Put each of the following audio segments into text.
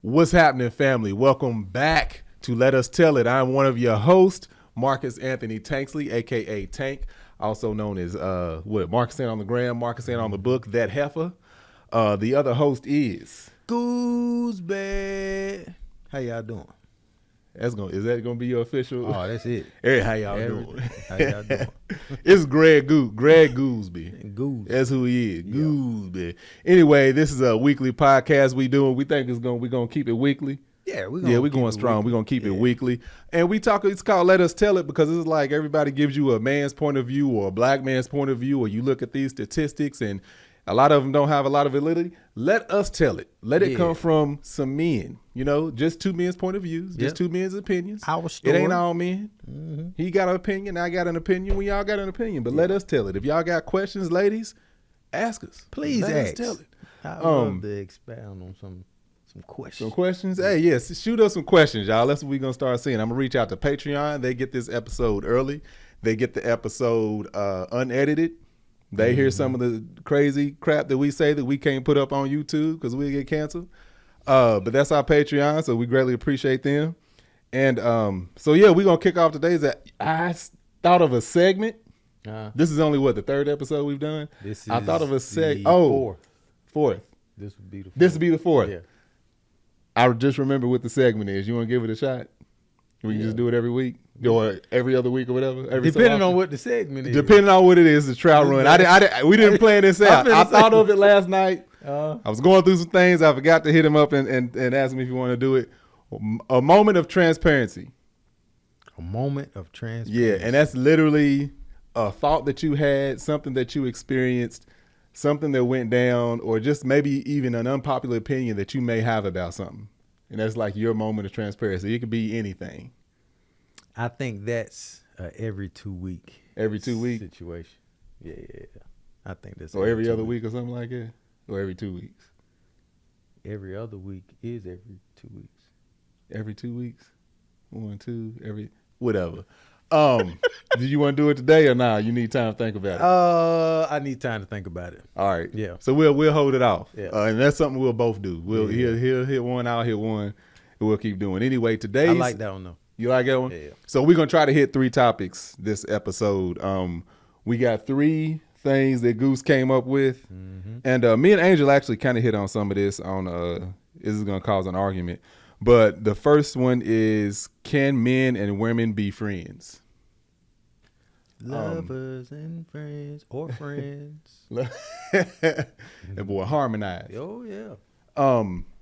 What's happening, family? Welcome back to Let Us Tell It. I'm one of your hosts, Marcus Anthony Tanksley, a.k.a. Tank, also known as, Marcus on the gram, Marcus on the book, That Heifer. The other host is... Goosebad. How y'all doing? Is that gonna be your official? Oh, that's it. Hey, how y'all doing? How y'all doing? It's Greg Gooseby. Goose. That's who he is. Yeah. Gooseby. Anyway, this is a weekly podcast we doing. We think we're gonna keep it weekly. Yeah, we're going strong. We're gonna keep it weekly. And we talk, it's called Let Us Tell It because it's like everybody gives you a man's point of view or a black man's point of view, or you look at these statistics and a lot of them don't have a lot of validity. Let us tell it. Let it come from some men. You know, just two men's point of views, just two men's opinions. Our story. It ain't all men. Mm-hmm. He got an opinion, I got an opinion. We all got an opinion, but let us tell it. If y'all got questions, ladies, ask us. Please let ask. us tell it. I love to expound on some questions. Some questions? Hey, yes, shoot us some questions, y'all. That's what we're going to start seeing. I'm going to reach out to Patreon. They get this episode early. They get the episode unedited. They hear some of the crazy crap that we say that we can't put up on YouTube because we get canceled. But that's our Patreon, so we greatly appreciate them. And so, yeah, we're going to kick off today's. I thought of a segment. This is only, the third episode we've done? I thought of a segment. Fourth. This would be the fourth. This would be the fourth. Yeah. I just remember what the segment is. You want to give it a shot? We can just do it every week or every other week or whatever. Depending on what the segment is. Depending on what it is, the trial run. We didn't plan this out. I thought of it last night. I was going through some things. I forgot to hit him up and ask him if you want to do it. A moment of transparency. A moment of transparency. Yeah, and that's literally a thought that you had, something that you experienced, something that went down, or just maybe even an unpopular opinion that you may have about something. And that's like your moment of transparency. It could be anything. I think that's every 2 week. Every 2 week situation. Yeah. I think that's. Or every other week or something like that. Or every 2 weeks. Every other week is every 2 weeks. Every 2 weeks. 1, 2, whatever. Do you want to do it today or not? You need time to think about it. I need time to think about it. All right. Yeah. So we'll hold it off. Yeah. And that's something we'll both do. He'll hit one, I'll hit one, and we'll keep doing. Anyway, today's. I like that one though. You like that one? Yeah. So we're gonna try to hit 3 topics this episode. We got 3 things that Goose came up with, and me and Angel actually kind of hit on some of this. This is gonna cause an argument, but the first one is: can men and women be friends? Lovers and friends, or friends. That boy harmonized. Oh yeah.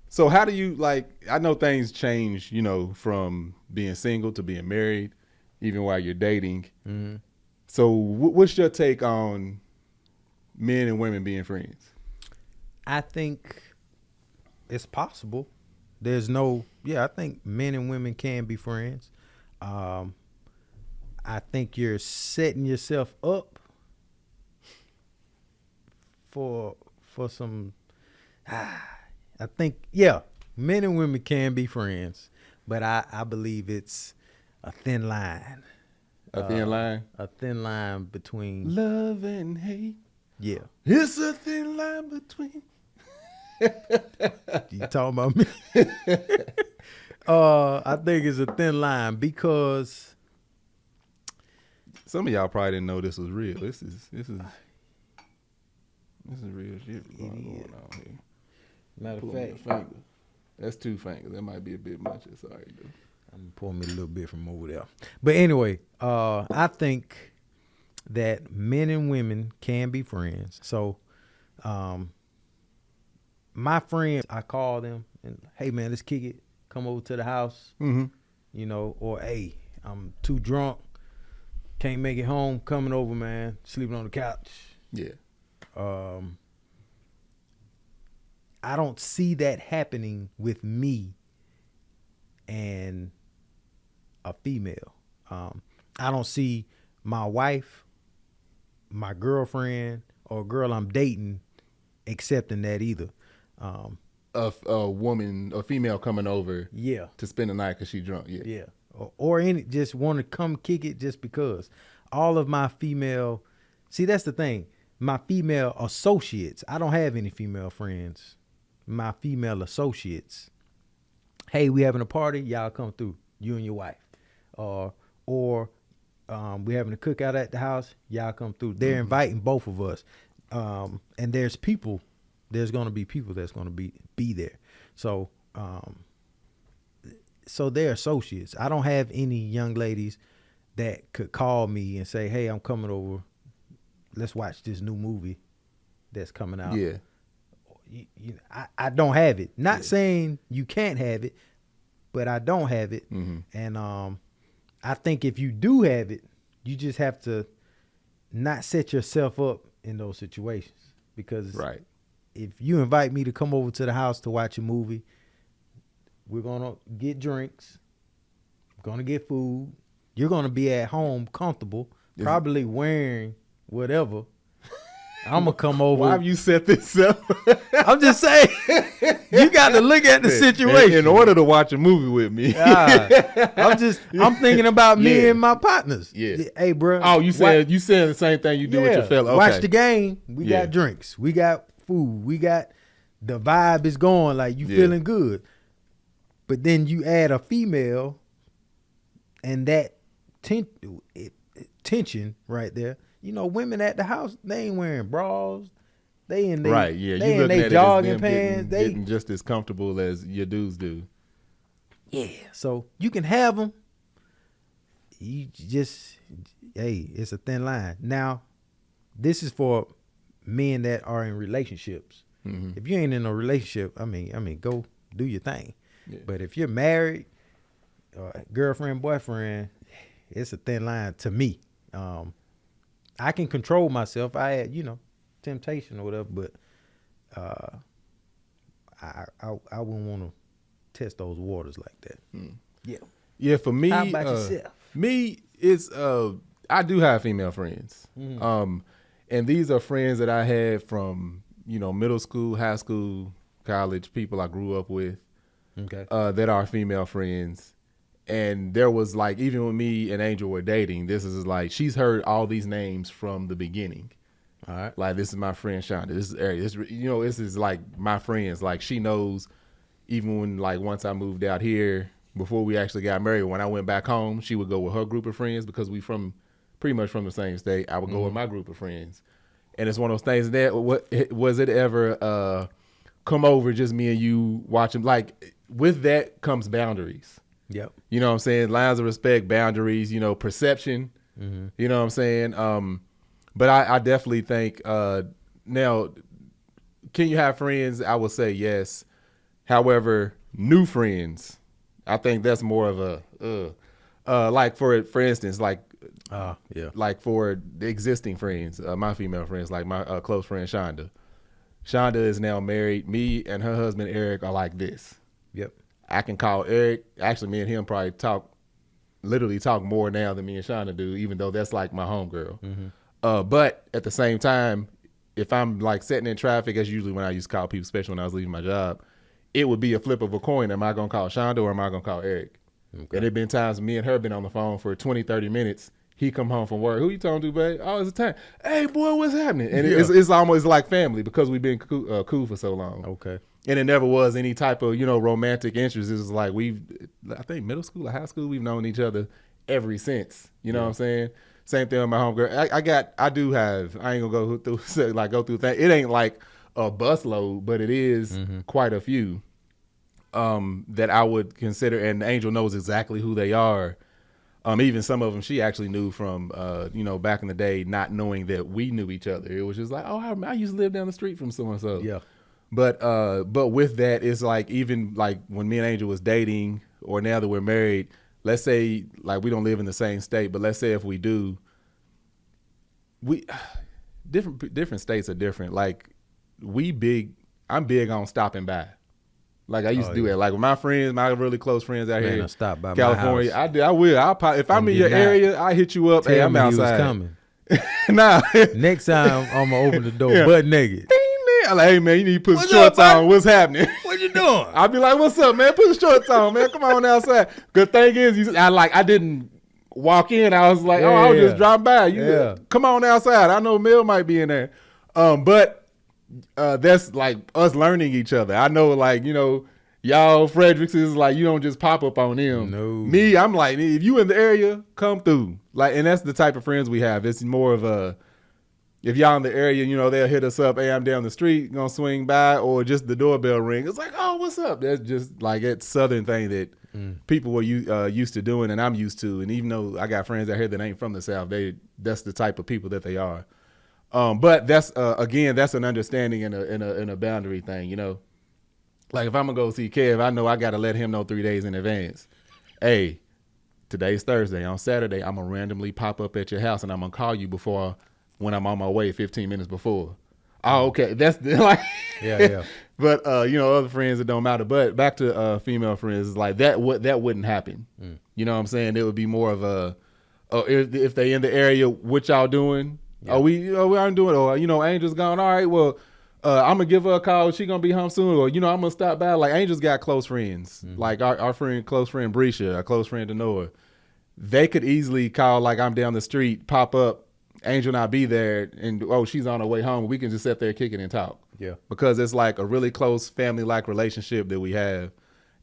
So how do you I know things change, from being single to being married, even while you're dating. Mm-hmm. So what's your take on men and women being friends? I think it's possible. I think men and women can be friends. I think you're setting yourself up for some. I think, men and women can be friends, but I believe it's a thin line. A thin line? A thin line between love and hate. Yeah. It's a thin line between. You talking about me? I think it's a thin line because some of y'all probably didn't know this was real. This is real shit going on here. Matter of fact, that's 2 fingers. That might be a bit much. Sorry, dude. I'm gonna pour me a little bit from over there. But anyway, I think that men and women can be friends. So, my friends, I call them and, hey man, let's kick it. Come over to the house. Mm-hmm. Or hey, I'm too drunk, can't make it home. Coming over, man. Sleeping on the couch. Yeah. I don't see that happening with me and a female. I don't see my wife, my girlfriend, or a girl I'm dating accepting that either. A female coming over to spend the night because she's drunk. Yeah. Or any just want to come kick it just because. All of my female, see, that's the thing. My female associates, I don't have any female friends. My female associates hey, we having a party, y'all come through, you and your wife. Or we having a cookout at the house, y'all come through. They're inviting both of us. And there's going to be people that's going to be there. So they're associates. I don't have any young ladies that could call me and say, hey, I'm coming over. Let's watch this new movie that's coming out. Yeah. I don't have it. Not saying you can't have it, but I don't have it. Mm-hmm. And I think if you do have it, you just have to not set yourself up in those situations. Because right. if you invite me to come over to the house to watch a movie, we're going to get drinks. We're going to get food. You're going to be at home comfortable, probably wearing whatever. I'm going to come over. Why have you set this up? I'm just saying, you got to look at the situation. In order to watch a movie with me. I'm thinking about me and my partners. Yeah. Hey, bro. Oh, you saying the same thing you do with your fellow. Okay. Watch the game. We got drinks. We got food. We got, the vibe is going, like you feeling good. But then you add a female and that tension right there. You know, women at the house, they ain't wearing bras. They in their right, yeah. They you in their jogging pants. They getting just as comfortable as your dudes do. Yeah, so you can have them. You just, hey, it's a thin line. Now, this is for men that are in relationships. Mm-hmm. If you ain't in a relationship, I mean, go do your thing. Yeah. But if you're married, girlfriend, boyfriend, it's a thin line to me. I can control myself. I had, temptation or whatever, but I wouldn't want to test those waters like that. Yeah. Yeah, for me, how about yourself? Me, it's I do have female friends. Mm-hmm. And these are friends that I had from, middle school, high school, college, people I grew up with. Okay. That are female friends. And there was like, even when me and Angel were dating, this is like, she's heard all these names from the beginning. All right. Like, this is my friend Shonda. This is Ari. This is like my friends. Like, she knows, even when, like, once I moved out here, before we actually got married, when I went back home, she would go with her group of friends because we pretty much from the same state. I would go with my group of friends. And it's one of those things that, was it ever come over just me and you watching? Like, with that comes boundaries. Yep. You know what I'm saying? Lines of respect, boundaries, perception. Mm-hmm. You know what I'm saying? But I definitely think, now, can you have friends? I would say yes. However, new friends, I think that's more of a, like for instance, like, like for the existing friends, my female friends, like my close friend Shonda. Shonda is now married. Me and her husband Eric are like this. Yep. I can call Eric. Actually, me and him probably literally talk more now than me and Shonda do, even though that's like my homegirl. Mm-hmm. But at the same time, if I'm like sitting in traffic, as usually when I used to call people, especially when I was leaving my job, it would be a flip of a coin. Am I going to call Shonda or am I going to call Eric? Okay. And there've been times me and her been on the phone for 20, 30 minutes. He come home from work. Who you talking to, babe? Oh, it's a time. Hey, boy, what's happening? And it's almost like family because we've been cool for so long. Okay. And it never was any type of, romantic interest. It was like I think middle school or high school, we've known each other ever since. You know what I'm saying? Same thing with my homegirl. I ain't gonna go through things. It ain't like a busload, but it is quite a few that I would consider. And Angel knows exactly who they are. Even some of them she actually knew from, back in the day, not knowing that we knew each other. It was just like, oh, I used to live down the street from so-and-so. Yeah. But with that, it's like, even like when me and Angel was dating, or now that we're married, let's say like we don't live in the same state, but let's say if we do, different states are different. Like I'm big on stopping by. Like I used to do that. Like with my friends, my really close friends out here in stop by California, my house. I will. If I'm in your area, I hit you up. Hey, I'm outside. Coming. Nah. Next time I'm gonna open the door butt naked. I'm like, hey man, you need to put the shorts on. What's happening? What you doing? I'll be like, what's up, man? Put the shorts on, man. Come on outside. Good thing is, I didn't walk in. I was like, I was just driving by. Come on outside. I know Mel might be in there. But that's like us learning each other. I know, like, your Y'all Fredericks is like, you don't just pop up on them. No. Me, I'm like, if you in the area, come through. Like, and that's the type of friends we have. It's more of a, if y'all in the area, you know, they'll hit us up. Hey, I'm down the street, gonna swing by, or just the doorbell ring. It's like, oh, what's up? That's just like that Southern thing that people were used to doing, and I'm used to. And even though I got friends out here that ain't from the South, that's the type of people that they are. But that's again, that's an understanding and a boundary thing, you know. Like if I'm gonna go see Kev, I know I gotta let him know 3 days in advance. Hey, today's Thursday. On Saturday, I'm gonna randomly pop up at your house and I'm gonna call you when I'm on my way 15 minutes before. Oh, okay. That's like Yeah. But you know, other friends, it don't matter. But back to female friends, it's like that wouldn't happen. You know what I'm saying? It would be more of a if they in the area, what y'all doing? Yeah. We aren't doing it. Or you know, Angel's gone. All right, well, I'm gonna give her a call. She gonna be home soon, or you know, I'm gonna stop by. Like Angel's got close friends, like our close friend Brescia, our close friend Denoa. They could easily call, like I'm down the street, pop up, Angel not be there, and she's on her way home. We can just sit there, kick it, and talk. Yeah, because it's like a really close family like relationship that we have,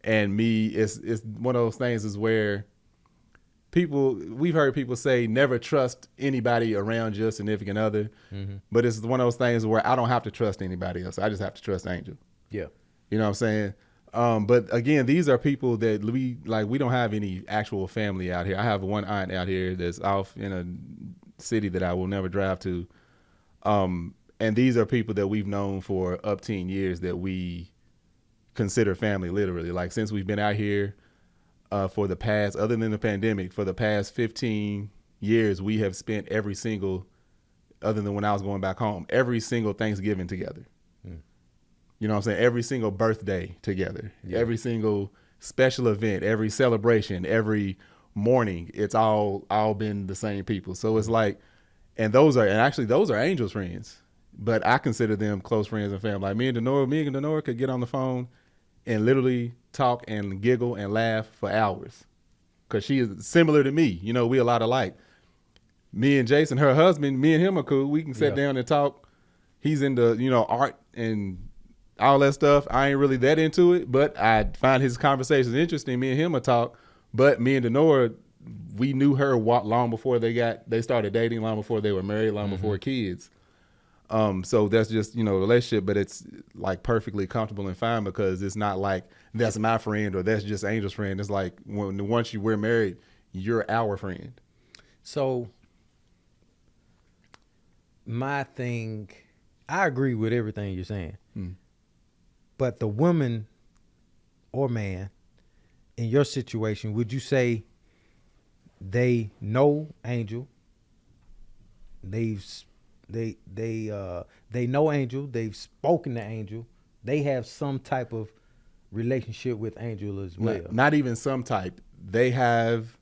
and it's one of those things is where we've heard people say never trust anybody around your significant other, but it's one of those things where I don't have to trust anybody else. I just have to trust Angel. Yeah. You know what I'm saying? But again, these are people that we don't have any actual family out here. I have one aunt out here that's off in a city that I will never drive to. And these are people that we've known for up 10 years that we consider family, literally. Like since we've been out here, for the past, other than the pandemic, for the past 15 years, we have spent every single, other than when I was going back home, every single Thanksgiving together. You know what I'm saying? Every single birthday together, every single special event, every celebration, every morning, it's all been the same people. So it's like, and actually those are Angel's friends, but I consider them close friends and family. Like me and Denora could get on the phone and literally talk and giggle and laugh for hours, because she is similar to me. You know, we a lot alike. Me and Jason, her husband, me and him are cool. We can sit down and talk. He's into, you know, art and all that stuff. I ain't really that into it, but I find his conversations interesting. Me and him will talk. But me and Denora, we knew her long before they started dating, long before they were married, long before kids. So that's just, you know, a relationship, but it's like perfectly comfortable and fine, because it's not like that's my friend or that's just Angel's friend. It's like once we're married, you're our friend. So my thing, I agree with everything you're saying, but the woman or man in your situation, would you say they know Angel? They know Angel. They've spoken to Angel. They have some type of relationship with Angel as well. Not even some type. They have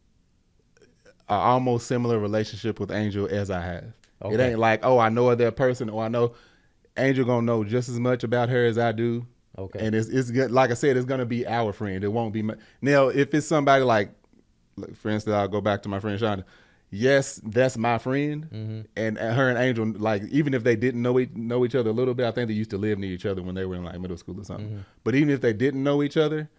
an almost similar relationship with Angel as I have. Okay. It ain't like, I know of that person, or I know Angel gonna know just as much about her as I do. Okay. And it's good. Like I said, it's gonna be our friend. It won't be now. If it's somebody like, for instance, I'll go back to my friend Shonda. Yes, that's my friend, and her and Angel, like, even if they didn't know each other a little bit, I think they used to live near each other when they were in like middle school or something. But even if they didn't know each other,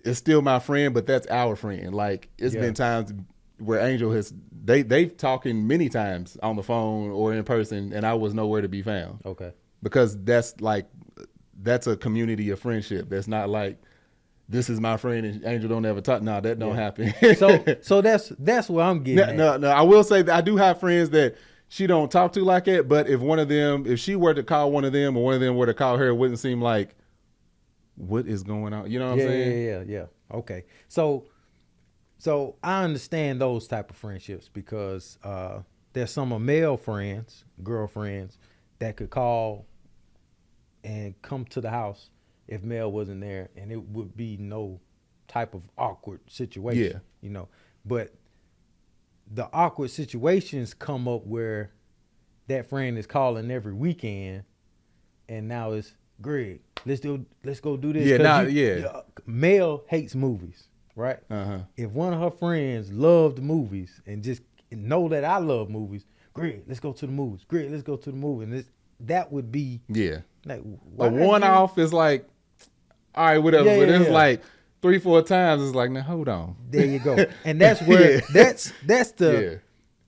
it's still my friend. But that's our friend. Like it's been times where Angel they've talking many times on the phone or in person, and I was nowhere to be found. Okay, because that's a community of friendship. That's not like, this is my friend and Angel don't ever talk. No, that don't happen. So that's where I'm getting at. No. I will say that I do have friends that she don't talk to like that. But if she were to call one of them, or one of them were to call her, it wouldn't seem like, what is going on? You know what I'm saying? Yeah. Okay. So I understand those type of friendships, because there's some male friends, girlfriends, that could call and come to the house if Mel wasn't there, and it would be no type of awkward situation, you know. But the awkward situations come up where that friend is calling every weekend, and now it's, Greg, let's go do this. Mel hates movies, right? If one of her friends loved movies and just know that I love movies, Greg, let's go to the movies. Greg, let's go to the movie. And that would be like, a one-off is like, all right, whatever. Yeah, but yeah, it's yeah. like 3-4 times. It's like, now hold on. There you go. And that's where Yeah. that's the Yeah.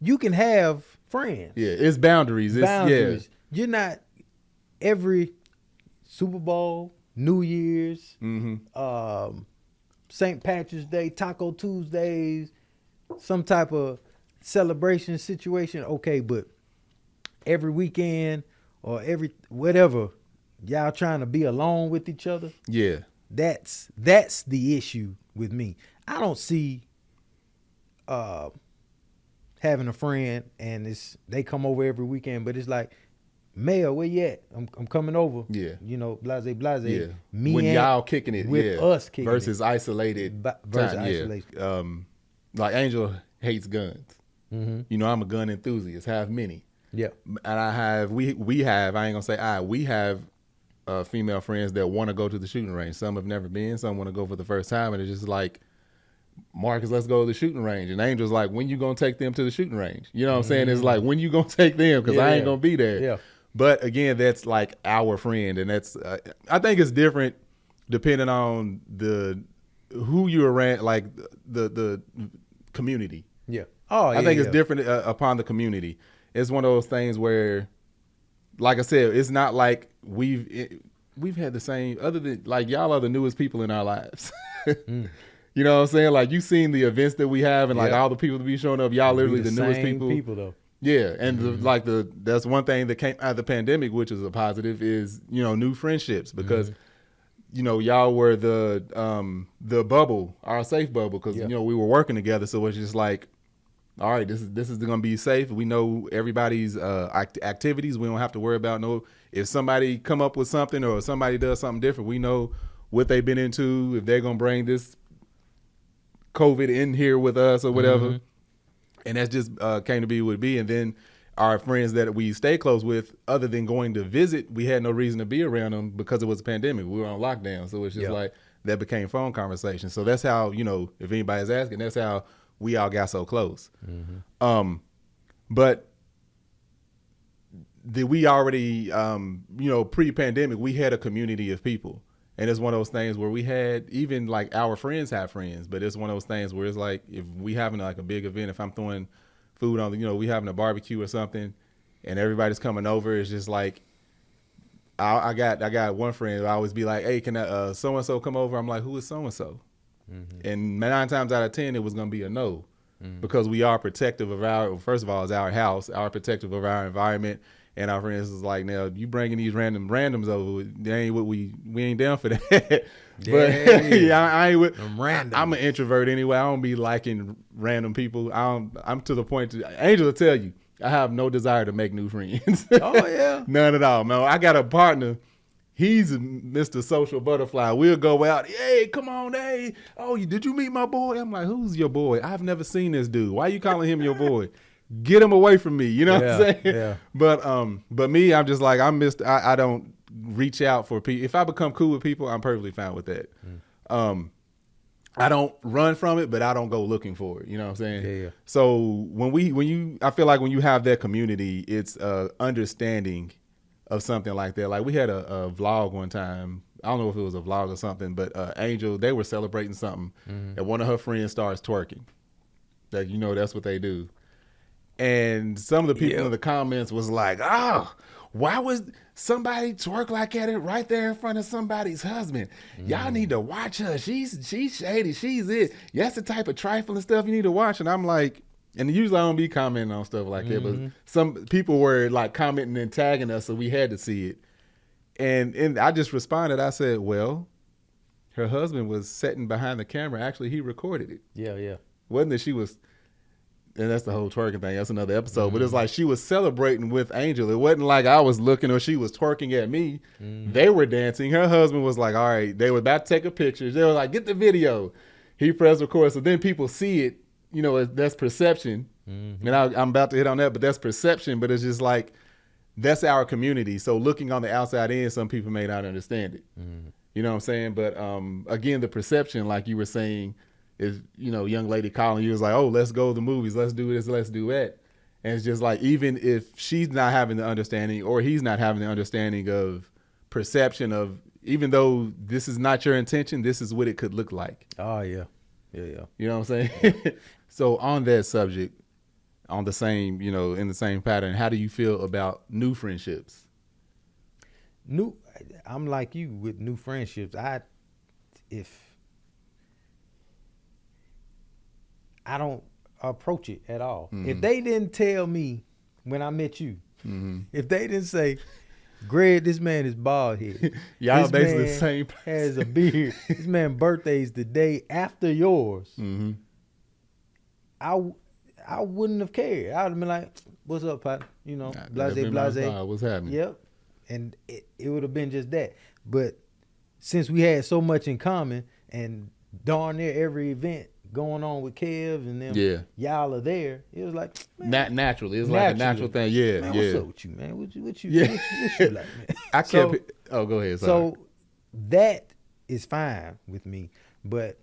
you can have friends. Yeah, it's boundaries. It's Boundaries. You're not every Super Bowl, New Year's, St. Patrick's Day, Taco Tuesdays, some type of celebration situation. Okay, but every weekend or every whatever, y'all trying to be alone with each other. Yeah. That's the issue with me. I don't see having a friend and they come over every weekend, but it's like, Mayor, where you at? I'm coming over. Yeah. You know, blase. Yeah. Me when and y'all kicking it, with yeah. us kicking versus it. isolated. Versus time, isolation. Yeah. Like Angel hates guns. Mm-hmm. You know, I'm a gun enthusiast. Have many. Yeah. And I have we have I ain't gonna say we have female friends that want to go to the shooting range. Some have never been. Some want to go for the first time, and it's just like, Marcus, let's go to the shooting range. And Angel's like, when you gonna take them to the shooting range? You know what I'm saying? It's like, when you gonna take them? Because I ain't gonna be there. Yeah. But again, that's like our friend, and that's I think it's different depending on who you're around, like the community. Yeah. Oh, yeah. I think it's different upon the community. It's one of those things where, like I said, it's not like we've had the same, other than like y'all are the newest people in our lives. You know what I'm saying? Like you've seen the events that we have and like all the people that be showing up. Y'all literally the newest people though. Yeah, and that's one thing that came out of the pandemic, which is a positive, is new friendships because y'all were the bubble, our safe bubble, because we were working together, so it's just like, all right, this is gonna be safe. We know everybody's activities. We don't have to worry about if somebody come up with something or somebody does something different. We know what they've been into, if they're gonna bring this COVID in here with us or whatever. And that's just came to be what it be. And then our friends that we stay close with, other than going to visit, we had no reason to be around them because it was a pandemic. We were on lockdown. So it's just like that became phone conversation. So that's how, if anybody's asking, that's how we all got so close. But we already, pre-pandemic, we had a community of people. And it's one of those things where we had, even like our friends have friends, but it's one of those things where it's like, if we having like a big event, if I'm throwing food on, we having a barbecue or something and everybody's coming over, it's just like, I got one friend, I always be like, hey, can so-and-so come over? I'm like, who is so-and-so? And 9 times out of 10, it was going to be a no, because we are protective of first of all, it's our house, our protective of our environment. And our friends is like, now you bringing these randoms over, they ain't what we ain't down for that. But I ain't with random. I'm an introvert anyway. I don't be liking random people. I'm to the point Angel will tell you, I have no desire to make new friends. Oh yeah. None at all, man. I got a partner. He's Mr. Social Butterfly. We'll go out. Hey, come on, hey. Oh, did you meet my boy? I'm like, who's your boy? I've never seen this dude. Why you calling him your boy? Get him away from me. You know what I'm saying? Yeah. But me, I'm just like, I don't reach out for people. If I become cool with people, I'm perfectly fine with that. I don't run from it, but I don't go looking for it. You know what I'm saying? Yeah. So I feel like when you have that community, it's understanding of something like that. Like we had a vlog one time. I don't know if it was a vlog or something, but Angel, they were celebrating something, and one of her friends starts twerking. That that's what they do. And some of the people in the comments was like, oh, why was somebody twerk like at it right there in front of somebody's husband? Y'all need to watch her. She's shady. She's it. That's the type of trifling stuff you need to watch. And I'm like, and usually I don't be commenting on stuff like that, but some people were like commenting and tagging us, so we had to see it. And I just responded. I said, well, her husband was sitting behind the camera. Actually, he recorded it. Yeah. Wasn't that she was... And that's the whole twerking thing. That's another episode. But it's like she was celebrating with Angel. It wasn't like I was looking or she was twerking at me. They were dancing. Her husband was like, all right. They were about to take a picture. They were like, get the video. He pressed record. So then people see it. That's perception. And I'm about to hit on that. But that's perception. But it's just like, that's our community. So looking on the outside in, some people may not understand it. You know what I'm saying? But again, the perception, like you were saying, is young lady calling you is like, oh, let's go to the movies, let's do this, let's do that. And it's just like, even if she's not having the understanding or he's not having the understanding of perception of even though this is not your intention, this is what it could look like. Oh yeah. Yeah. You know what I'm saying? So on that subject, on the same, in the same pattern, how do you feel about new friendships? I'm like you with new friendships. If I don't approach it at all. Mm-hmm. If they didn't tell me when I met you, mm-hmm. if they didn't say, Greg, this man is bald headed. Y'all basically the same person. Has a beard. This man birthday's the day after yours. Mm-hmm. I wouldn't have cared. I would have been like, what's up, Pat? Blase. What's happening? Yep. And it would have been just that. But since we had so much in common and darn near every event going on with Kev and them, y'all are there, it was like, man, naturally. It's like a natural thing. Yeah, man, yeah. What's up with you, man? What you like, man? I kept go ahead. Sorry. So that is fine with me. But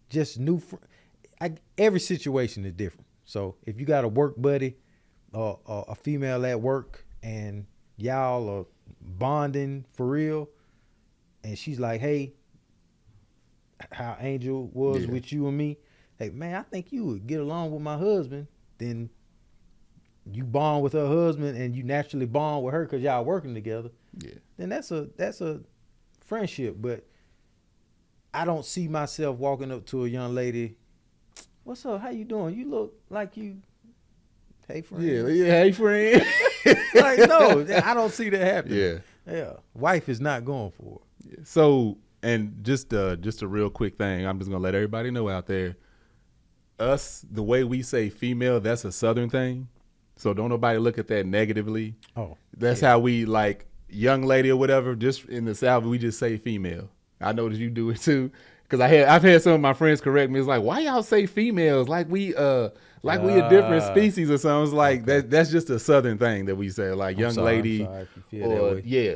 just every situation is different. So if you got a work buddy or a female at work and y'all are bonding for real, and she's like, hey, how Angel was with you and me, hey man, I think you would get along with my husband. Then you bond with her husband and you naturally bond with her because y'all working together. Yeah. Then that's a friendship. But I don't see myself walking up to a young lady, what's up? How you doing? You look like you. Hey friend. Yeah. Hey friend. Like no, I don't see that happening. Yeah. Wife is not going for it. Yeah. So, and just a real quick thing, I'm just gonna let everybody know out there. Us, the way we say female, that's a Southern thing. So don't nobody look at that negatively. Oh, that's how we like young lady or whatever. Just in the South, we just say female. I noticed you do it too, because I've had some of my friends correct me. It's like, why y'all say females like we a different species or something? It's like that's just a Southern thing that we say, like young lady. I'm sorry if you feel that way. Yeah.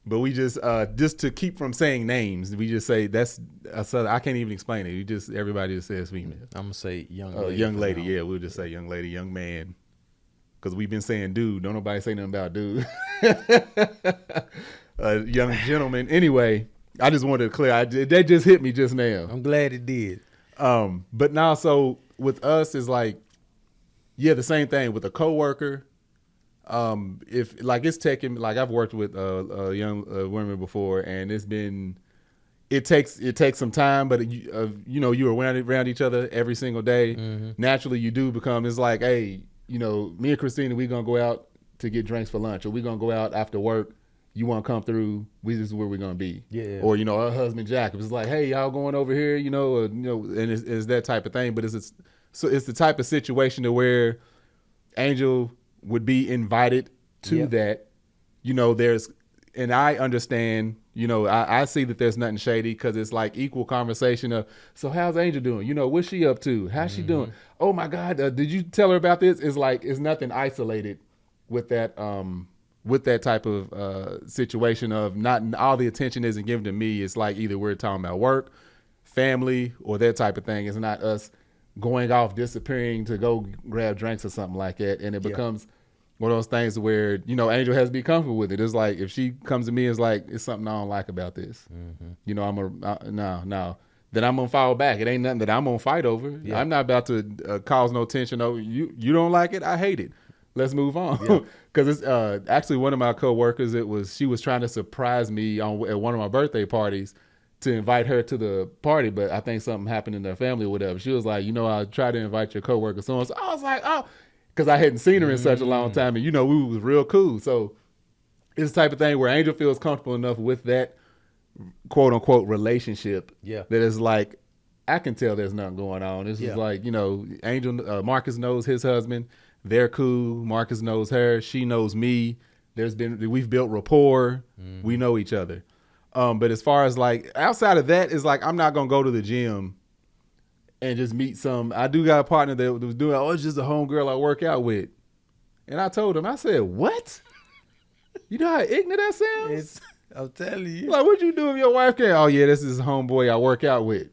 But we just to keep from saying names, we just say that's a Southern. I can't even explain it. Everybody just says female. I'm gonna say young lady. Young lady, yeah. We'll just say young lady, young man. Because we've been saying dude. Don't nobody say nothing about dude. Young gentleman. Anyway, I just wanted to clear. That just hit me just now. I'm glad it did. But now, so with us, is like, the same thing with a coworker. If like it's taking, like I've worked with young women before, and it takes some time, but you're around each other every single day. Mm-hmm. Naturally, you do become. It's like, hey, me and Christina, we gonna go out to get drinks for lunch, or we gonna go out after work. You want to come through? This is where we're gonna be. Yeah. Or her husband Jack, it's like, hey, y'all going over here? And it's that type of thing. But it's the type of situation to where Angel would be invited to that. And I understand. I see that there's nothing shady, because it's like equal conversation of, so how's Angel doing? What's she up to? How's she doing? Oh my God, did you tell her about this? It's like, it's nothing isolated with that type of situation of not all the attention isn't given to me. It's like either we're talking about work, family, or that type of thing. It's not us going off, disappearing to go grab drinks or something like that. And it becomes one of those things where, Angel has to be comfortable with it. It's like, if she comes to me, it's like, it's something I don't like about this. Mm-hmm. No. Then I'm going to fall back. It ain't nothing that I'm going to fight over. Yeah. I'm not about to cause no tension over you. You don't like it? I hate it. Let's move on. Because it's actually one of my coworkers, she was trying to surprise me at one of my birthday parties to invite her to the party, but I think something happened in their family or whatever. She was like, I tried to invite your coworker. So I was like, oh, because I hadn't seen her in such a long time, and we was real cool. So it's the type of thing where Angel feels comfortable enough with that quote unquote relationship that it's like, I can tell there's nothing going on. It's just like, Angel, Marcus knows his husband. They're cool. Marcus knows her. She knows me. We've built rapport. Mm-hmm. We know each other. But as far as like outside of that, it's like, I'm not going to go to the gym and just meet I do got a partner that was doing, it's just a homegirl I work out with. And I told him, I said, what? You know how ignorant that sounds? I'm telling you. Like, what you do if your wife can't? Oh yeah, this is a homeboy I work out with.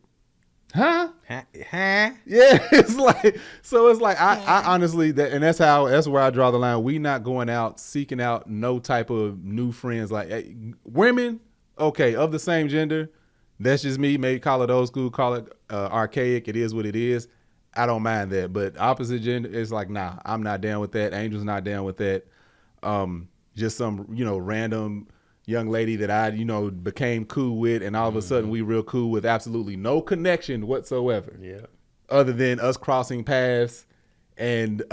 Huh? Huh? Yeah, it's like I honestly that's where I draw the line. We not going out seeking out no type of new friends. Like women, okay, of the same gender. That's just me. Maybe call it old school, call it archaic. It is what it is. I don't mind that. But opposite gender, it's like, nah, I'm not down with that. Angel's not down with that. Just some random young lady that I became cool with, and all of a sudden we real cool with absolutely no connection whatsoever. Yeah. Other than us crossing paths and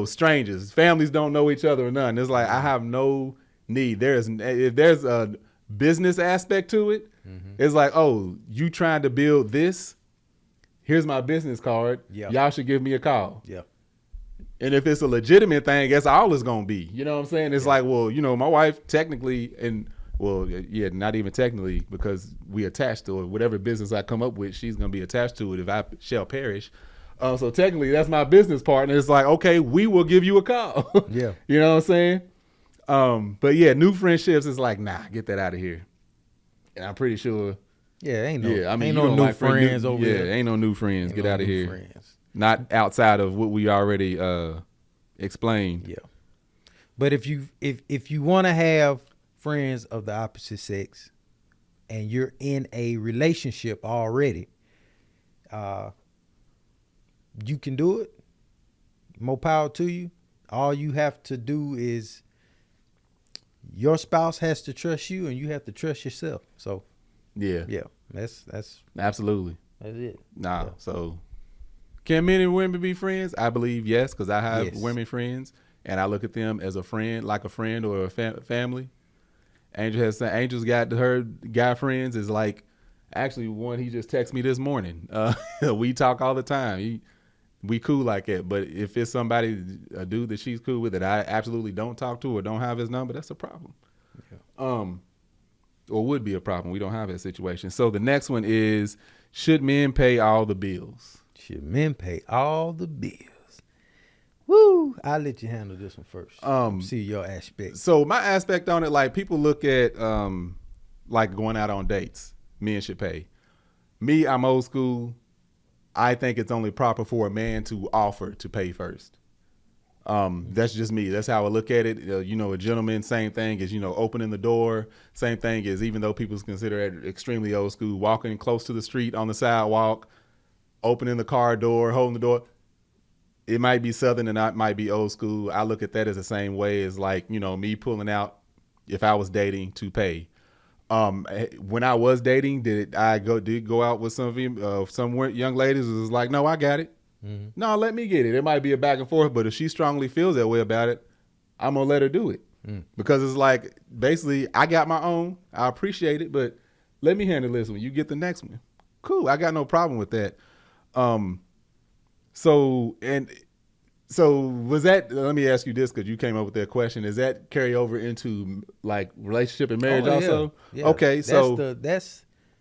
strangers. Families don't know each other or none. It's like I have no need. If there's a business aspect to it, it's like, oh, you trying to build this? Here's my business card. Yeah. Y'all should give me a call. Yeah. And if it's a legitimate thing, that's all it's gonna be. You know what I'm saying? It's like, well, my wife technically, not even technically, because we attached to it. Whatever business I come up with, she's gonna be attached to it if I shall perish. So technically, that's my business partner. It's like, okay, we will give you a call. Yeah. You know what I'm saying? But yeah, new friendships is like, nah, get that out of here. And I'm pretty sure. Yeah, ain't no you no don't new like friends over here. Yeah, ain't no new friends. Get no out of new here. friends. Not outside of what we already explained. Yeah. But if you want to have friends of the opposite sex and you're in a relationship already, you can do it. More power to you. All you have to do is your spouse has to trust you and you have to trust yourself. So Yeah. that's Absolutely. that's it. Nah. Yeah. So can men and women be friends? I believe yes, because I have Yes. women friends and I look at them as a friend, like a friend or a family. Angel's got her guy friends is like, actually one he just texted me this morning. We talk all the time. We cool like that. But if it's a dude that she's cool with that I absolutely don't talk to or don't have his number, that's a problem. Yeah. Or would be a problem. We don't have that situation. So the next one is, should men pay all the bills? Should men pay all the bills? Woo! I'll let you handle this one first. See your aspect. So my aspect on it, like people look at like going out on dates. Men should pay. Me, I'm old school. I think it's only proper for a man to offer to pay first. That's just me. That's how I look at it. A gentleman, same thing as, opening the door. Same thing as, even though people consider it extremely old school, walking close to the street on the sidewalk, opening the car door, holding the door. It might be Southern and it might be old school. I look at that as the same way as like, me pulling out if I was dating to pay. When I was dating, did go out with some young ladies who was like, no, I got it. Mm-hmm. No, let me get it. It might be a back and forth, but if she strongly feels that way about it, I'm going to let her do it. Because it's like, basically, I got my own. I appreciate it, but let me handle this one. You get the next one. Cool. I got no problem with that. So was that, let me ask you this, because you came up with that question. Is that carry over into like relationship and marriage also? Yeah. Okay. So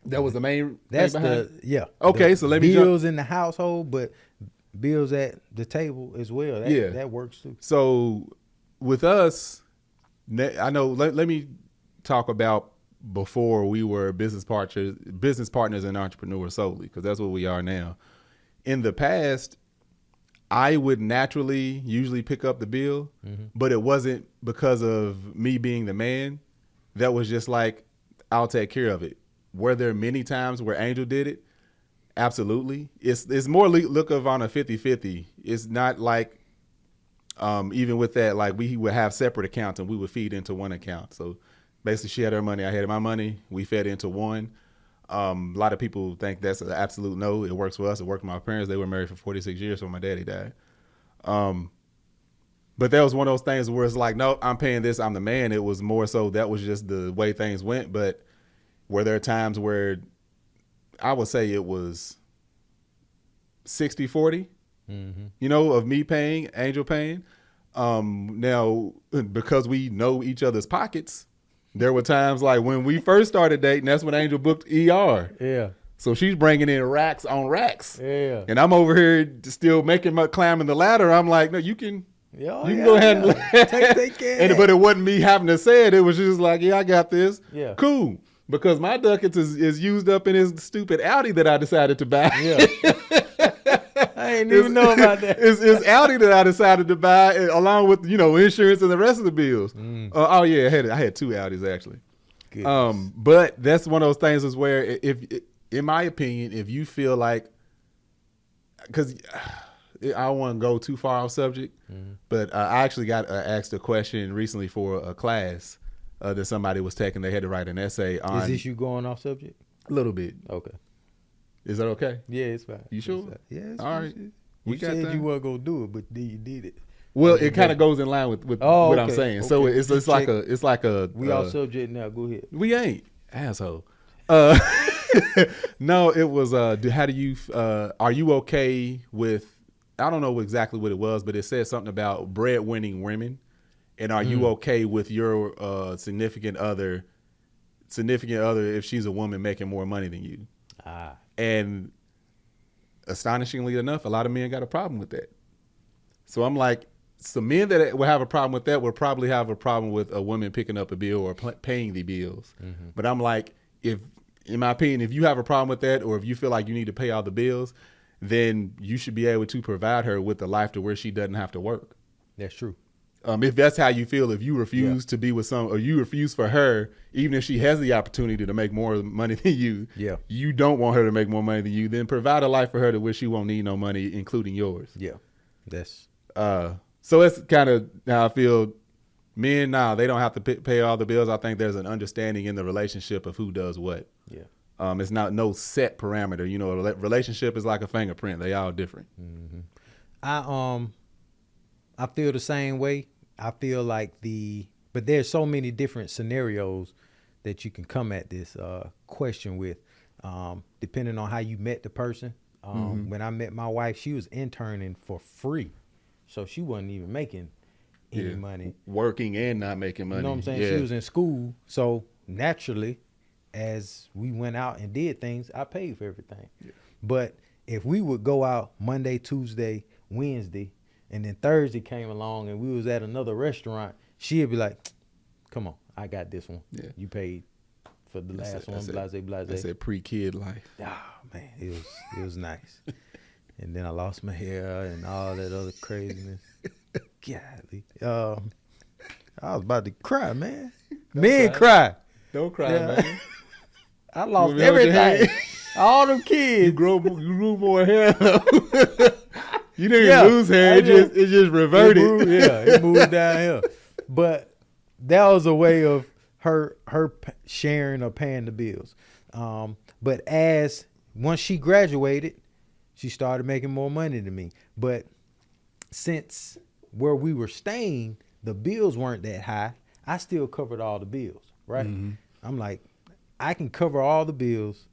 that was the main that's thing behind? Okay. So let me bills in the household, but bills at the table as well. That works too. So with us, I know, let me talk about before we were business partners and entrepreneurs solely, because that's what we are now. In the past, I would naturally usually pick up the bill, but it wasn't because of me being the man. That was just like, I'll take care of it. Were there many times where Angel did it? Absolutely. It's more look of on a 50-50. It's not like, even with that, like we would have separate accounts and we would feed into one account. So basically she had her money, I had my money, we fed into one. A lot of people think that's an absolute no. It works for us. It worked for my parents. They were married for 46 years when my daddy died. But that was one of those things where it's like, no, I'm paying this. I'm the man. It was more so that was just the way things went. But were there times where I would say it was 60-40, of me paying, Angel paying. Now, because we know each other's pockets, there were times like when we first started dating, that's when Angel booked ER. Yeah. So she's bringing in racks on racks. Yeah. And I'm over here still climbing the ladder. I'm like, no, you can go ahead and take care. But it wasn't me having to say it. It was just like, yeah, I got this. Yeah. Cool. Because my ducats is used up in his stupid Audi that I decided to buy. Yeah. I ain't even know about that. It's Audi that I decided to buy along with, insurance and the rest of the bills. Oh yeah, I had 2 Audis actually. Goodness. But that's one of those things is where if in my opinion, if you feel like, because I don't want to go too far off subject, but I actually got asked a question recently for a class that somebody was taking. They had to write an essay on. Is this you going off subject? A little bit. Okay. Is that okay? Yeah, it's fine. You sure? Yeah, it's all right. You said you weren't gonna do it, but you did it. Well, it kind of goes in line with what I'm saying. Okay. So it's like a we off subject now. Go ahead. We ain't asshole. No, it was. How do you? Are you okay with? I don't know exactly what it was, but it said something about breadwinning women, and are you okay with your significant other if she's a woman making more money than you? And astonishingly enough, a lot of men got a problem with that. So I'm like, some men that will have a problem with that will probably have a problem with a woman picking up a bill or paying the bills. But I'm like, in my opinion, if you have a problem with that, or if you feel like you need to pay all the bills, then you should be able to provide her with a life to where she doesn't have to work. That's true. If that's how you feel, if you refuse to be with or you refuse for her, even if she has the opportunity to make more money than you, you don't want her to make more money than you, then provide a life for her to where she won't need no money, including yours. Yeah. That's so that's kind of how I feel. Men, they don't have to pay all the bills. I think there's an understanding in the relationship of who does what. Yeah. It's not no set parameter. A relationship is like a fingerprint. They all different. I feel the same way. I feel like but there's so many different scenarios that you can come at this question with, depending on how you met the person. When I met my wife, she was interning for free, so she wasn't even making any money. Working and not making money. You know what I'm saying? She was in school, so naturally, as we went out and did things, I paid for everything. Yeah. But if we would go out Monday, Tuesday, Wednesday, and then Thursday came along and we was at another restaurant, she'd be like, come on, I got this one. Yeah. You paid for the last one, blase. That's that pre-kid life. Oh, man, it was nice. And then I lost my hair and all that other craziness. Golly. I was about to cry, man. Men cry. Don't cry, man. I lost everything. All them kids. You grew more hair. You didn't lose hair. It just reverted. It moved down here. But that was a way of her sharing or paying the bills. But once she graduated, she started making more money than me. But since where we were staying, the bills weren't that high. I still covered all the bills, right? I'm like, I can cover all the bills,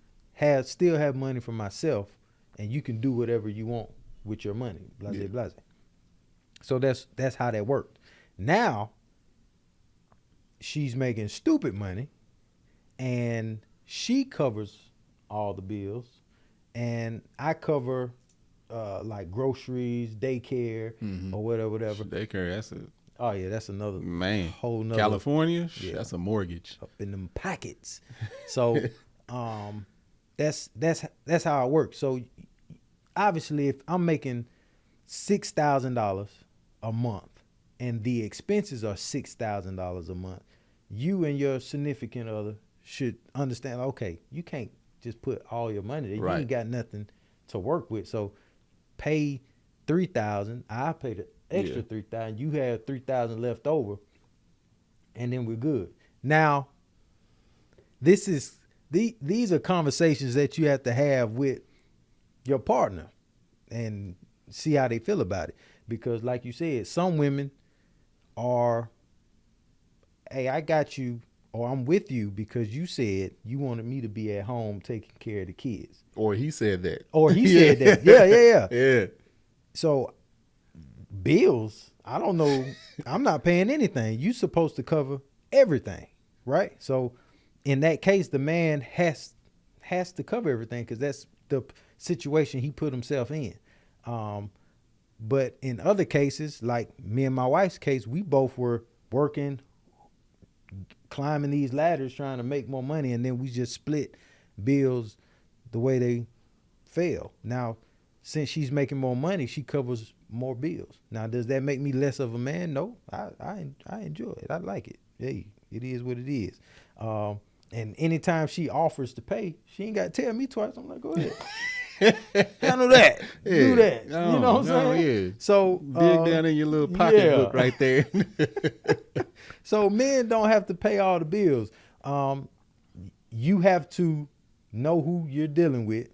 still have money for myself, and you can do whatever you want with your money, blase. So that's how that worked. Now, she's making stupid money, and she covers all the bills, and I cover like groceries, daycare, or whatever. Daycare, that's another whole nother California. Yeah, that's a mortgage up in them pockets. So, that's how it works. So, obviously, if I'm making $6,000 a month and the expenses are $6,000 a month, you and your significant other should understand. Okay, you can't just put all your money there. You ain't got nothing to work with. So, pay $3,000. I pay the extra $3,000. You have $3,000 left over, and then we're good. Now, these are conversations that you have to have with your partner and see how they feel about it. Because, like you said, some women are, hey, I got you, or I'm with you because you said you wanted me to be at home taking care of the kids. Or he said that. Yeah. So, bills, I don't know. I'm not paying anything. You supposed to cover everything, right? So, in that case, the man has to cover everything because that's the situation he put himself in. But in other cases, like me and my wife's case, we both were working climbing these ladders trying to make more money, and then we just split bills the way they fell. Now, since she's making more money, she covers more bills. Now, does that make me less of a man? No, I enjoy it. I like it. Hey, it is what it is. And anytime she offers to pay, she ain't got to tell me twice. I'm like, go ahead. Handle that. Yeah. Do that. No, you know what I'm saying? Yeah. So Dig down in your little pocketbook right there. So men don't have to pay all the bills. You have to know who you're dealing with.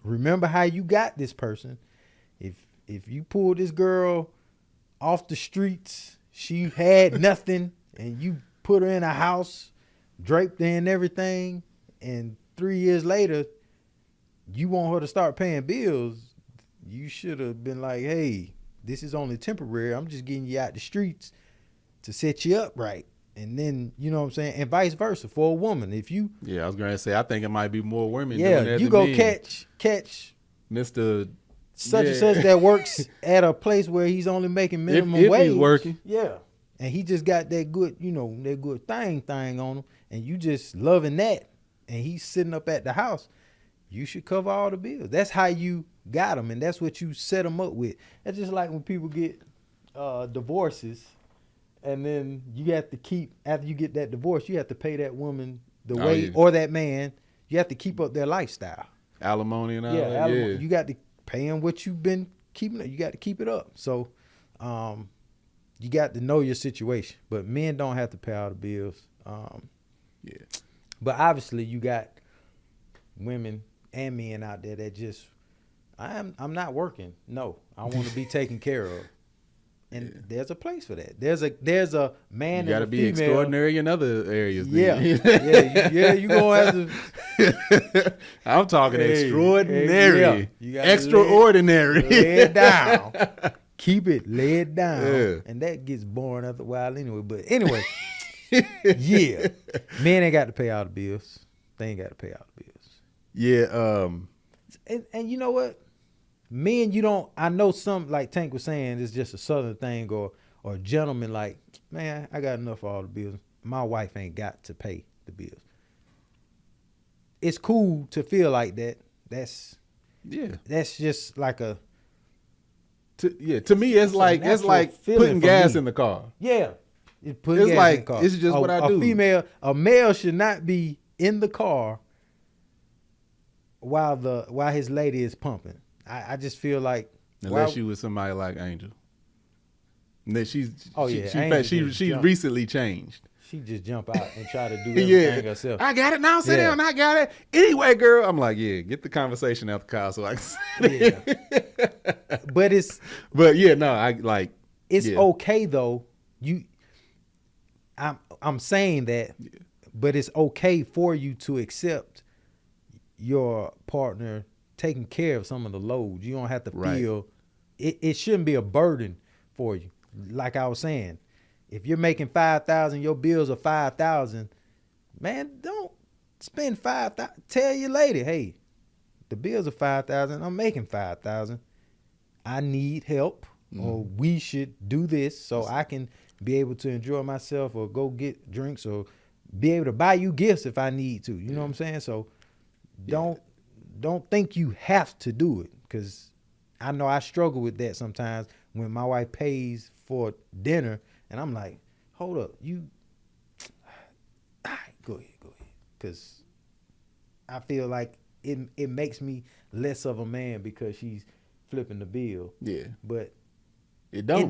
Remember how you got this person. If you pull this girl off the streets, she had nothing, and you put her in a house, draped her in everything, and 3 years later, you want her to start paying bills, you should have been like, hey, this is only temporary. I'm just getting you out the streets to set you up right. And then, you know what I'm saying? And vice versa for a woman. If you... Yeah, I was going to say, I think it might be more women Yeah, doing that you than go men. catch Mr. such and such that works at a place where he's only making minimum if wage. he's working. Yeah. And he just got that good, you know, that good thing on him. And you just loving that. And he's sitting up at the house. You should cover all the bills. That's how you got them. And that's what you set them up with. That's just like when people get divorces. And then you have to keep, after you get that divorce, you have to pay that woman the way, or that man, you have to keep up their lifestyle. Alimony and all that. Yeah. You got to pay them what you've been keeping up. You got to keep it up. So you got to know your situation. But men don't have to pay all the bills. Yeah. But obviously you got women and men out there that just, I'm not working. No, I want to be taken care of. And there's a place for that. There's a man and a female. You got to be extraordinary in other areas. Yeah. You going to have to. I'm talking extraordinary. You gotta extraordinary. Lay it down. Keep it laid down. Yeah. And that gets boring after a while anyway. But anyway, yeah. Men ain't got to pay all the bills. They ain't got to pay all the bills. Yeah. And you know what? Men, you don't, I know some, like Tank was saying, it's just a southern thing, or gentlemen like, man, I got enough for all the bills. My wife ain't got to pay the bills. It's cool to feel like that. That's just like a. To me, it's like putting gas in the car. Yeah. It's gas in the car. It's just what I do. A male should not be in the car while his lady is pumping. I just feel like, unless you with somebody like Angel, and then she recently changed. She just jump out and try to do everything herself. I got it now. Sit down. I got it. Anyway, girl, I'm like, get the conversation out the car so I can. It's okay though. I'm saying that, but it's okay for you to accept your partner taking care of some of the loads. You don't have to feel it shouldn't be a burden for you. Like I was saying, if you're making $5,000, your bills are $5,000, man, don't spend $5,000. Tell your lady, hey, the bills are $5,000. I'm making $5,000. I need help, or we should do this so I can be able to enjoy myself, or go get drinks, or be able to buy you gifts if I need to. You know what I'm saying? So don't think you have to do it, because I know I struggle with that sometimes when my wife pays for dinner and I'm like, hold up, all right, go ahead, because I feel like it makes me less of a man because she's flipping the bill. Yeah, but it don't,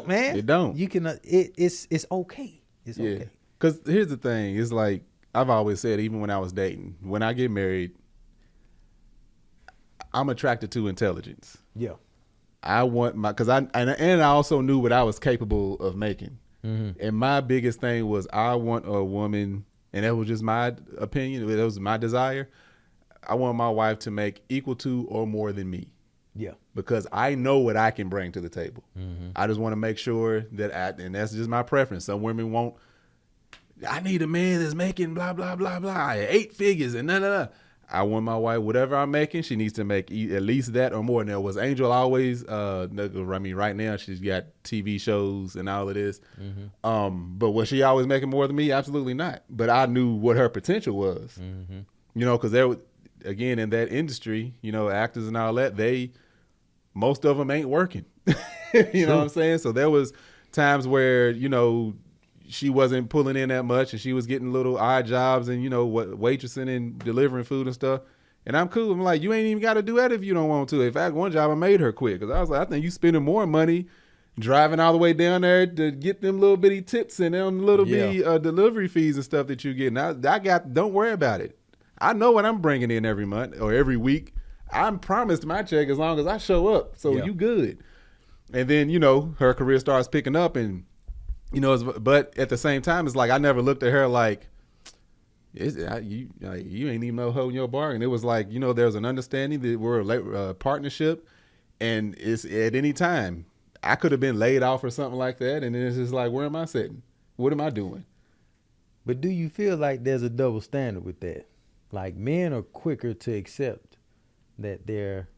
man. It don't. You can. It's okay. It's okay. Because here's the thing: it's like I've always said, even when I was dating, when I get married, I'm attracted to intelligence. Yeah. I want and I also knew what I was capable of making. Mm-hmm. And my biggest thing was I want a woman, and that was just my opinion, that was my desire. I want my wife to make equal to or more than me. Yeah. Because I know what I can bring to the table. Mm-hmm. I just want to make sure that and that's just my preference. Some women I need a man that's making blah, blah, blah, blah, 8 figures and nah. I want my wife, whatever I'm making, she needs to make at least that or more. Now, was Angel always, I mean, right now she's got TV shows and all of this. But was she always making more than me? Absolutely not. But I knew what her potential was, you know, because there was, again, in that industry, you know, actors and all that, most of them ain't working. You know what I'm saying? So there was times where, you know, she wasn't pulling in that much and she was getting little odd jobs and, you know, waitressing and delivering food and stuff. And I'm cool. I'm like, you ain't even got to do that if you don't want to. In fact, one job I made her quit because I was like, I think you spending more money driving all the way down there to get them little bitty tips and them little bitty delivery fees and stuff that you get. Now, don't worry about it. I know what I'm bringing in every month or every week. I'm promised my check as long as I show up. So you good. And then, you know, her career starts picking up and, you know, but at the same time, it's like I never looked at her like, you ain't even no hoe in your bargain. It was like, you know, there's an understanding that we're a partnership, and it's at any time. I could have been laid off or something like that, and then it's just like, where am I sitting? What am I doing? But do you feel like there's a double standard with that? Like men are quicker to accept that their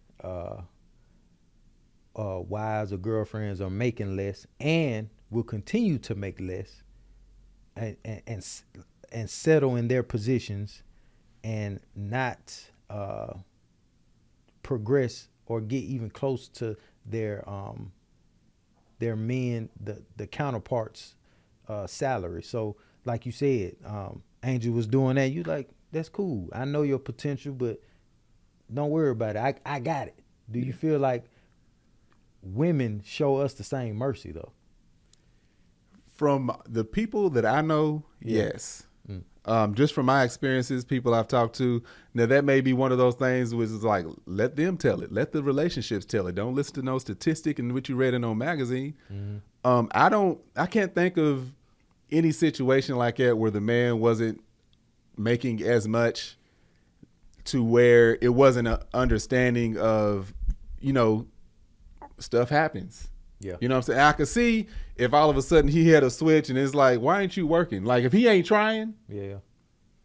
wives or girlfriends are making less and will continue to make less and settle in their positions and not progress or get even close to their men, the counterparts salary. So like you said, Angel was doing that. You like, that's cool. I know your potential, but don't worry about it. I got it. Do you feel like women show us the same mercy though? From the people that I know, yes. Just from my experiences, people I've talked to, now that may be one of those things which is like, let them tell it. Let the relationships tell it. Don't listen to no statistic and what you read in no magazine. I can't think of any situation like that where the man wasn't making as much to where it wasn't an understanding of, you know, stuff happens. Yeah. You know what I'm saying? I could see if all of a sudden he had a switch and it's like, why ain't you working? Like if he ain't trying,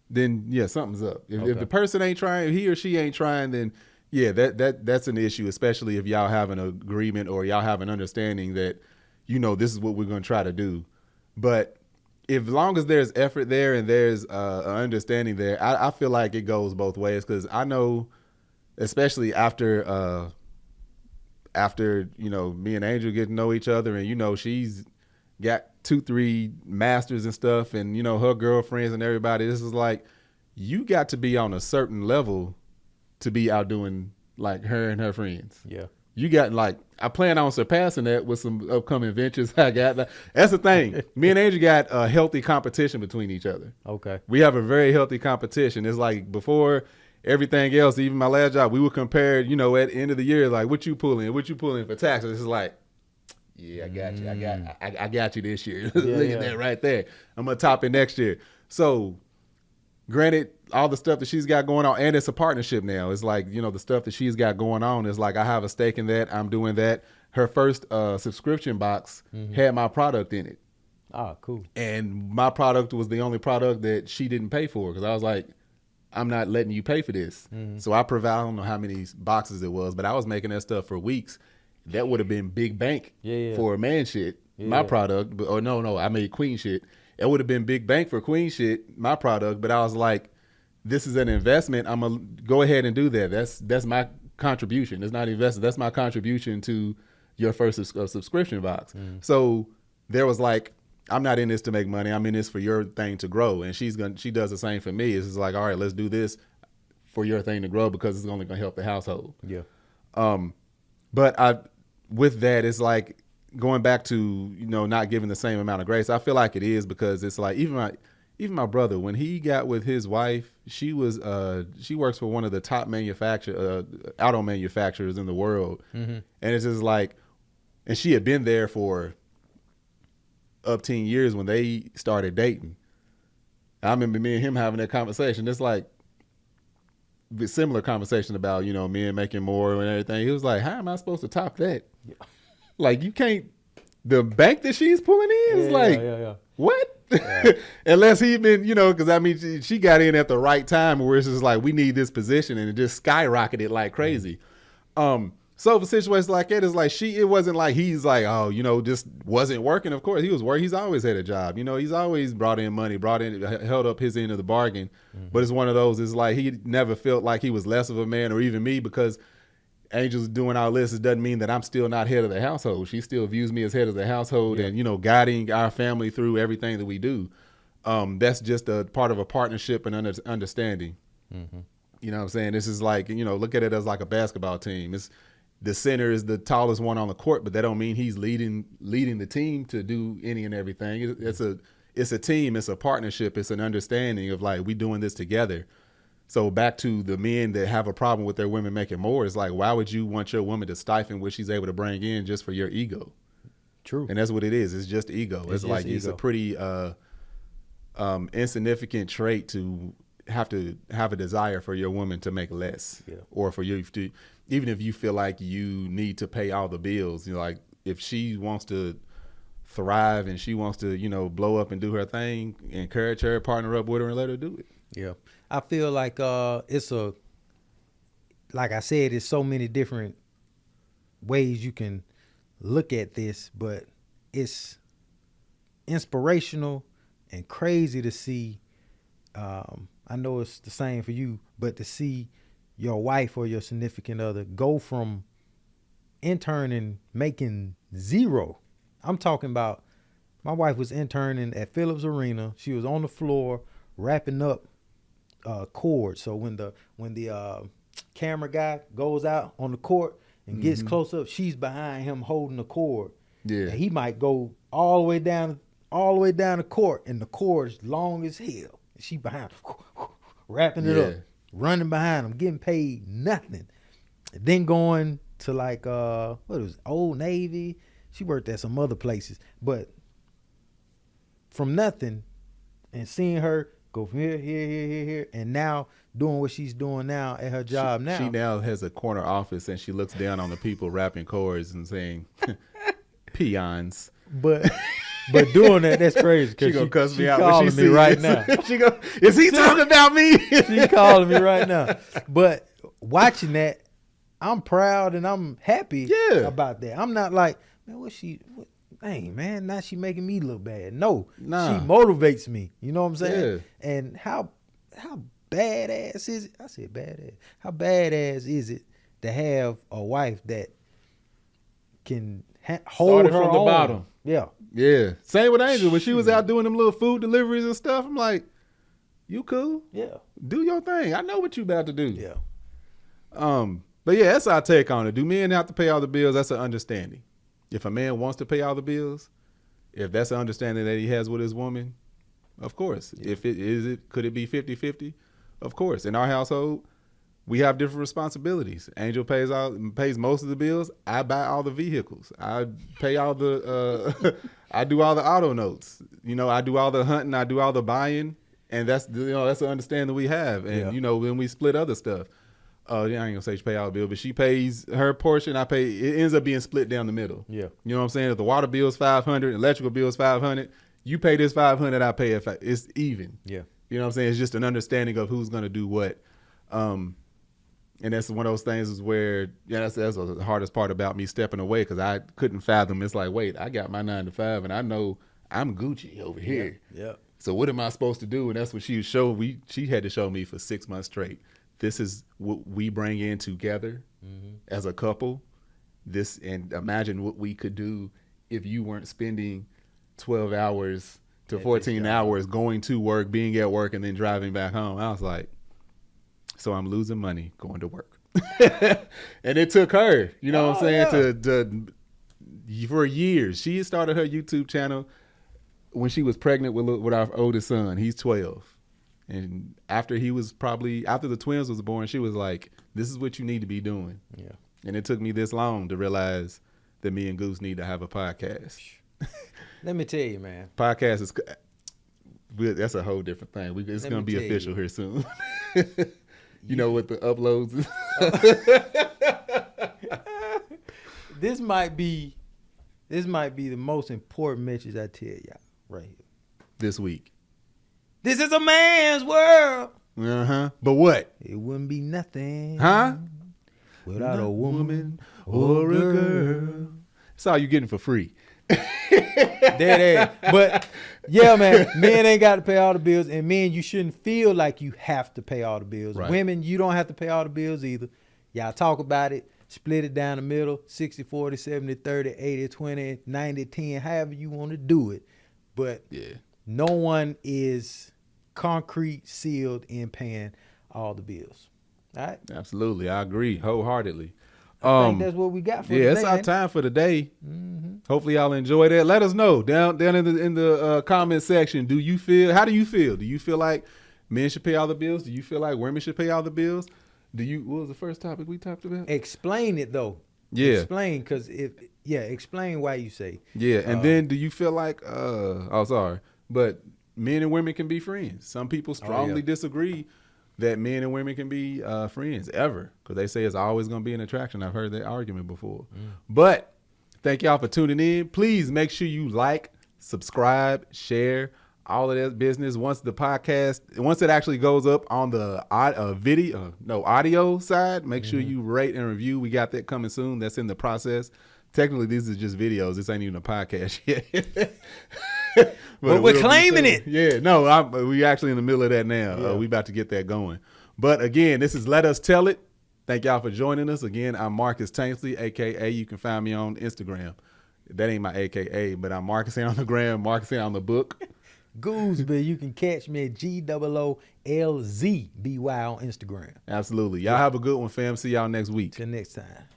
then yeah, something's up. If the person ain't trying, he or she ain't trying, then yeah, that's an issue, especially if y'all have an agreement or y'all have an understanding that, you know, this is what we're going to try to do. But if long as there's effort there and there's an understanding there, I feel like it goes both ways because I know, especially after you know, me and Angel get to know each other and, you know, she's got 2-3 masters and stuff and, you know, her girlfriends and everybody, this is like, you got to be on a certain level to be outdoing like her and her friends. Yeah. You got like, I plan on surpassing that with some upcoming ventures I got. That's the thing. Me and Angel got a healthy competition between each other. Okay. We have a very healthy competition. It's like before everything else, even my last job, we were compared, you know, at the end of the year, like what you pulling for taxes. It's like, yeah, I got you. I got you this year. Look at that right there. I'm going to top it next year. So granted, all the stuff that she's got going on, and it's a partnership now. It's like, you know, the stuff that she's got going on is like, I have a stake in that. I'm doing that. Her first subscription box had my product in it. Oh, cool. And my product was the only product that she didn't pay for because I was like, I'm not letting you pay for this. So I provide, I don't know how many boxes it was, but I was making that stuff for weeks. That would have been big bank for a man shit, my product. But, no, I made queen shit. It would have been big bank for queen shit, my product. But I was like, this is an investment. I'm going to go ahead and do that. That's my contribution. It's not investment. That's my contribution to your first subscription box. So there was like, I'm not in this to make money. I'm in this for your thing to grow. And she does the same for me. It's just like, all right, let's do this for your thing to grow because it's only going to help the household. Yeah. But with that, it's like going back to, you know, not giving the same amount of grace. I feel like it is because it's like even my brother, when he got with his wife, she works for one of the top auto manufacturers in the world. And it's just like, and she had been there for up 10 years when they started dating. I remember me and him having that conversation. It's like a similar conversation about, you know, men making more and everything. He was like, how am I supposed to top that? Like, you can't, the bank that she's pulling in is What? Yeah. Unless he been, because I mean, she got in at the right time where it's just like, we need this position, and it just skyrocketed like crazy. So for situations like that, it's like it wasn't like he's like, oh, just wasn't working. Of course, he was working. He's always had a job. He's always brought in money, held up his end of the bargain. But it's one of those, it's like he never felt like he was less of a man, or even me, because Angel's doing all this. It doesn't mean that I'm still not head of the household. She still views me as head of the household, and, guiding our family through everything that we do. That's just a part of a partnership and understanding. Mm-hmm. You know what I'm saying? This is like, look at it as like a basketball team. The center is the tallest one on the court, but that don't mean he's leading the team to do any and everything. It's a team. It's a partnership. It's an understanding of like, we doing this together. So back to the men that have a problem with their women making more, it's like, why would you want your woman to stifle what she's able to bring in just for your ego? True. And that's what it is. It's just ego. It's like ego. It's a pretty insignificant trait to have a desire for your woman to make less, or for you to, even if you feel like you need to pay all the bills. Like if she wants to thrive and she wants to, blow up and do her thing, encourage her, partner up with her, and let her do it. Yeah. I feel like like I said, it's so many different ways you can look at this, but it's inspirational and crazy to see. I know it's the same for you, but to see your wife or your significant other go from interning making zero. I'm talking about my wife was interning at Phillips Arena. She was on the floor wrapping up cord. So when the camera guy goes out on the court and gets close up, she's behind him holding the cord. Yeah. And he might go all the way down the court, and the cord is long as hell. And she behind, wrapping it up, running behind him, getting paid nothing. And then going to like Old Navy. She worked at some other places, but from nothing, and seeing her go from here, and now doing what she's doing now at her job now. She now has a corner office, and she looks down on the people wrapping cords and saying, peons. But doing that's crazy. She gonna cuss me out calling when she me sees right this. now. She go, is he talking about me? She calling me right now. But watching that, I'm proud and I'm happy about that. I'm not like, man, dang, man, now she making me look bad. No, she motivates me. You know what I'm saying? Yeah. And how badass is it? I said badass. How badass is it to have a wife that can hold her from the bottom? Yeah. Yeah. Same with Angel. When she was out doing them little food deliveries and stuff, I'm like, you cool? Yeah. Do your thing. I know what you about to do. Yeah. But yeah, that's our take on it. Do men have to pay all the bills? That's an understanding. If a man wants to pay all the bills, if that's an understanding that he has with his woman, of course. Yeah. Could it be 50-50? Of course. In our household, we have different responsibilities. Angel pays most of the bills. I buy all the vehicles. I pay all the I do all the auto notes. I do all the hunting, I do all the buying, and that's an understanding we have. And when we split other stuff. I ain't gonna say she pay all the bill, but she pays her portion. I pay. It ends up being split down the middle. Yeah, you know what I'm saying. If the water bill is $500, electrical bill is $500, you pay this $500, I pay it. It's even. Yeah, you know what I'm saying. It's just an understanding of who's gonna do what. And that's one of those things is where that's the hardest part about me stepping away, because I couldn't fathom. It's like, wait, I got my 9 to 5, and I know I'm Gucci over here. Yeah. So what am I supposed to do? And that's what she had to show me for 6 months straight. This is what we bring in together as a couple. And imagine what we could do if you weren't spending 12 hours to 14 hours going to work, being at work, and then driving back home. I was like, so I'm losing money going to work. And it took her, you know what I'm saying, to for years. She started her YouTube channel when she was pregnant with our oldest son. He's 12. And after the twins was born, she was like, this is what you need to be doing. Yeah. And it took me this long to realize that me and Goose need to have a podcast. Let me tell you, man. Podcast that's a whole different thing. It's going to be official here soon. You know what the uploads This might be the most important message I tell y'all right here. this week? This is a man's world. But what? It wouldn't be nothing. Huh? Without a woman or a girl. That's all you getting for free. Dead ass. But yeah, man, men ain't got to pay all the bills, and men, you shouldn't feel like you have to pay all the bills. Right. Women, you don't have to pay all the bills either. Y'all talk about it, split it down the middle, 60-40, 70-30, 80-20, 90-10, however you want to do it. But no one is concrete sealed in paying all the bills. All right? Absolutely. I agree wholeheartedly. I think that's what we got for today. It's our time for today. Hopefully y'all enjoy that. Let us know down in the comment section. How do you feel? Do you feel like men should pay all the bills? Do you feel like women should pay all the bills? What was the first topic we talked about? Explain it though. Yeah. Explain, because explain why you say. Yeah, and then do you feel like but men and women can be friends. Some people strongly disagree that men and women can be friends ever, because they say it's always going to be an attraction. I've heard that argument before. But thank y'all for tuning in. Please make sure you like, subscribe, share, all of that business. Once it actually goes up on the audio side, make sure you rate and review. We got that coming soon. That's in the process. Technically, these are just videos. This ain't even a podcast yet. But we're claiming it. Yeah, no, we actually in the middle of that now. We about to get that going. But again, this is Let Us Tell It. Thank y'all for joining us. Again, I'm Marcus Tainsley, a.k.a. you can find me on Instagram. That ain't my a.k.a., but I'm Marcus on the gram, Marcus on the book. Gooseby, you can catch me at GOOLZBY on Instagram. Absolutely. Y'all have a good one, fam. See y'all next week. Till next time.